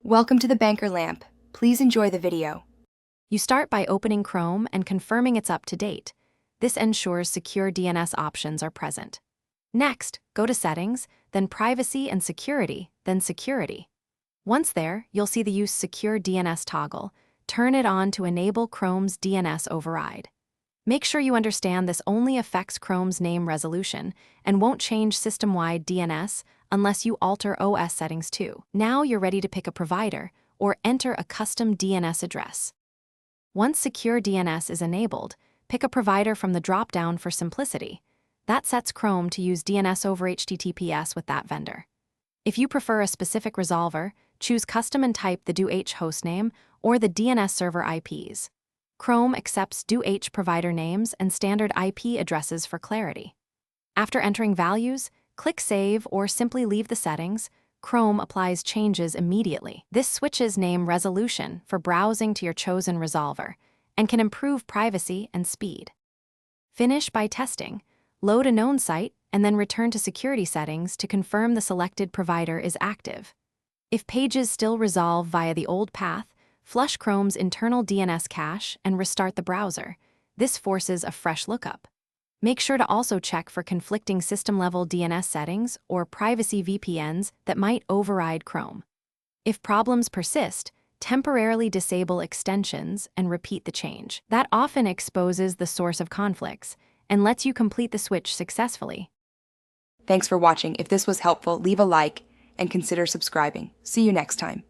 Welcome to the Banker Lamp. Please enjoy the video. You start by opening Chrome and confirming it's up to date. This ensures secure DNS options are present. Next, go to Settings, then Privacy and Security, then Security. Once there, you'll see the Use Secure DNS toggle. Turn it on to enable Chrome's DNS override. Make sure you understand this only affects Chrome's name resolution and won't change system-wide DNS unless you alter OS settings too. Now you're ready to pick a provider or enter a custom DNS address. Once Secure DNS is enabled, pick a provider from the drop-down for simplicity. That sets Chrome to use DNS over HTTPS with that vendor. If you prefer a specific resolver, choose Custom and type the DoH hostname or the DNS server IPs. Chrome accepts DoH provider names and standard IP addresses for clarity. After entering values, click Save or simply leave the settings. Chrome applies changes immediately. This switches name resolution for browsing to your chosen resolver and can improve privacy and speed. Finish by testing. Load a known site and then return to security settings to confirm the selected provider is active. If pages still resolve via the old path, flush Chrome's internal DNS cache and restart the browser. This forces a fresh lookup. Make sure to also check for conflicting system-level DNS settings or privacy VPNs that might override Chrome. If problems persist, temporarily disable extensions and repeat the change. That often exposes the source of conflicts and lets you complete the switch successfully. Thanks for watching. If this was helpful, leave a like and consider subscribing. See you next time.